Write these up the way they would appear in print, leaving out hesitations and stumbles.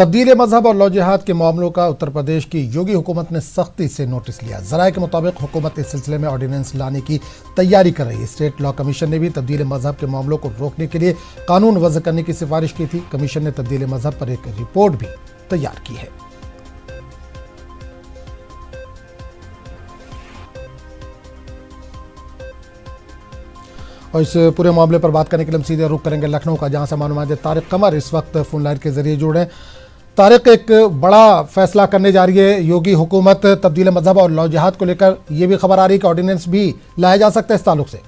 तब्दील मजहब और लव जिहाद के मामलों का उत्तर प्रदेश की योगी हुकूमत ने सख्ती से नोटिस लिया। ज़राए के मुताबिक हुकूमत इस सिलसिले में ऑर्डिनेंस लाने की तैयारी कर रही है। स्टेट लॉ कमीशन ने भी तब्दील मजहब के मामलों को रोकने के लिए कानून वज़् करने की सिफारिश की थी। कमीशन ने तब्दील मजहब पर एक रिपोर्ट भी तैयार की है। और इस पूरे मामले पर बात करने के लिए हम सीधे रुख करेंगे लखनऊ का, जहां से मालूम तारिक कमर इस वक्त फोन लाइन के जरिए जुड़े। तारिक, एक बड़ा फैसला करने जा रही है योगी हुकूमत तब्दील मजहब और लव जिहाद को लेकर, ये भी खबर आ रही है कि ऑर्डिनेंस भी लाया जा सकता है इस ताल्लुक से।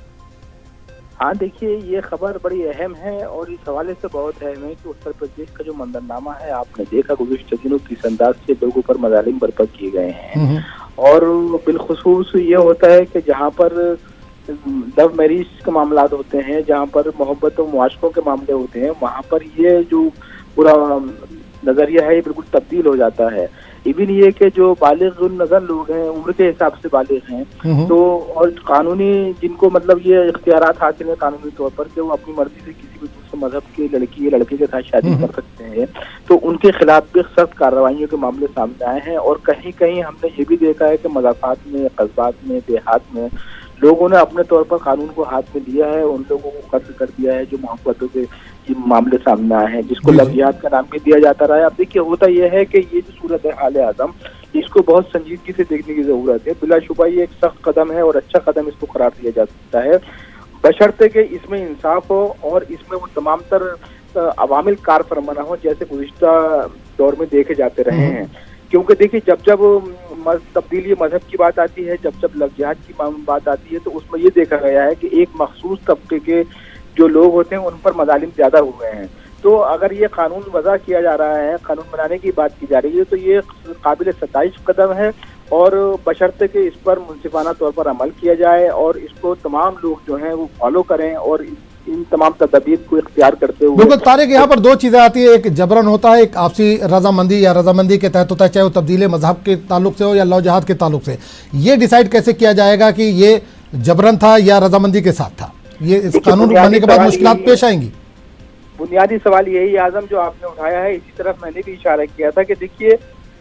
हाँ देखिए, ये खबर बड़ी अहम है और इस हवाले से बहुत अहम है कि उत्तर प्रदेश का जो मंजरनामा है, आपने देखा गुज़िश्ता दिनों किस अंदाज से लोगों पर मज़ालिम बर्पा किए गए हैं। और बिलखुसूस ये होता है कि जहाँ पर लव मैरिज के मामला होते हैं, जहाँ पर मोहब्बत और मुआशकों के मामले होते हैं, वहाँ पर ये जो पूरा नजरिया है ये बिल्कुल तब्दील हो जाता है। इवन ये कि जो बालिग नजर लोग हैं, उम्र के हिसाब से बालिग हैं, तो और कानूनी जिनको मतलब ये इख्तियारात हासिल है कानूनी तौर पर कि वो अपनी मर्जी से किसी भी दूसरे मजहब की लड़की या लड़के के साथ शादी कर सकते हैं, तो उनके खिलाफ भी सख्त कार्रवाइयों के मामले सामने आए हैं। और कहीं कहीं हमने ये भी देखा है कि मज़ाफ़ात में, कस्बात में, देहात में लोगों ने अपने तौर पर कानून को हाथ में लिया है, उन लोगों को कत्ल कर दिया है जो मोहब्बतों के ये मामले सामने आए हैं, जिसको लव जिहाद का नाम भी दिया जाता रहा है। अब देखिए, होता यह है कि ये जो सूरत हाल है आज़म, इसको बहुत संजीदगी से देखने की जरूरत है। बिलाशुबा ये एक सख्त कदम है और अच्छा कदम इसको करार दिया जा सकता है, बशर्ते कि इसमें इंसाफ हो और इसमें वो तमाम तर अवामिल कार फरमाना हो जैसे गुज़िश्ता दौर में देखे जाते रहे हैं। क्योंकि देखिए, जब जब तब्दीली मजहब की बात आती है, जब जब लव जिहाद की बात आती है, तो उसमें ये देखा गया है कि एक मखसूस तबके के जो लोग होते हैं उन पर मज़ालिम ज़्यादा हुए हैं। तो अगर ये कानून वज़ा किया जा रहा है, कानून बनाने की बात की जा रही है, तो ये काबिल सताइश कदम है और बशर्ते कि इस पर मुंसिफाना तौर पर अमल किया जाए और इसको तमाम लोग जो हैं वो फॉलो करें और इन तमाम तदबीर को इख्तियार करते हुए। बिल्कुल तारिक, यहाँ पर दो चीज़ें आती है, एक जबरन होता है, एक आपसी रजामंदी या रजामंदी के तहत होता है, चाहे वो तब्दील मजहब के ताल्लुक से हो या लव जिहाद के ताल्लुक से। ये डिसाइड कैसे किया जाएगा कि ये जबरन था या रजामंदी के साथ था? ये इस कानून बनने के बाद मुश्किलात पेश आएंगी। बुनियादी सवाल यही आजम जो आपने उठाया है, इसी तरफ मैंने भी इशारा किया था कि देखिए,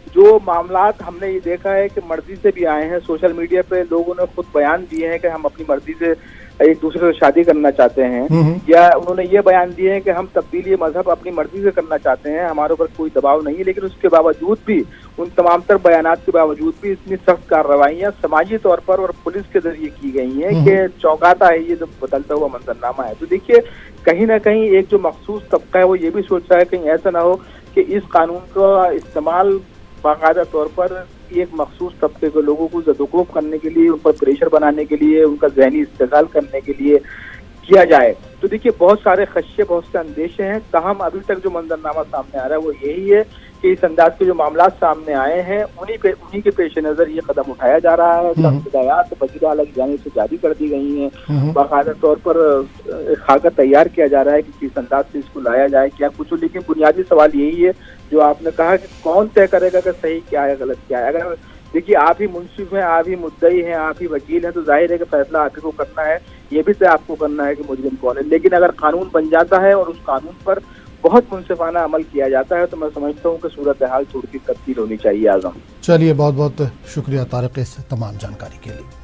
जो मामलात हमने ये देखा है कि मर्जी से भी आए हैं, सोशल मीडिया पे लोगों ने खुद बयान दिए हैं कि हम अपनी मर्जी से एक दूसरे से शादी करना चाहते हैं, या उन्होंने ये बयान दिए हैं कि हम तब्दीली मजहब अपनी मर्जी से करना चाहते हैं, हमारे ऊपर कोई दबाव नहीं है। लेकिन उसके बावजूद भी, उन तमाम तर बयानात के बावजूद भी इतनी सख्त कार्रवाइयाँ समाजी तौर पर और पुलिस के जरिए की गई हैं कि चौंकाता है ये जो बदलता हुआ मंजरनामा है। तो देखिए, कहीं ना कहीं एक जो मखसूस तबका है वो ये भी सोच रहा है कहीं ऐसा ना हो कि इस कानून का इस्तेमाल बाकायदा तौर पर एक मखसूस तबके के लोगों को ज़दुकोफ करने के लिए, उन पर प्रेशर बनाने के लिए, उनका ज़हनी इस्तेसाल करने के लिए किया जाए। तो देखिए, बहुत सारे खदशे, बहुत से अंदेशे हैं, ताहम अभी तक जो मंजरनामा सामने आ रहा है वो यही है कि इस अंदाज के जो मामला सामने आए हैं उन्हीं के पेश नज़र ये कदम उठाया जा रहा है। हिदायत वज़ीर आला की जानिब से जारी कर दी गई हैं, बाकायदा तौर पर खाका तैयार किया जा रहा है कि किस अंदाज से इसको लाया जाए, क्या कुछ। लेकिन बुनियादी सवाल यही है जो आपने कहा कि कौन तय करेगा कि सही क्या है, गलत क्या है। अगर देखिए, आप ही मुंसिफ हैं, आप ही मुद्दई हैं, आप ही वकील हैं, तो जाहिर है कि फैसला आप ही को करना है, ये भी तय आपको करना है कि मुजरिम कौन है। लेकिन अगर कानून बन जाता है और उस कानून पर बहुत मुंसिफाना अमल किया जाता है, तो मैं समझता हूँ कि सूरत हाल थोड़ी सी तब्दील होनी चाहिए आज़म। चलिए, बहुत बहुत शुक्रिया तारिक इस तमाम जानकारी के लिए।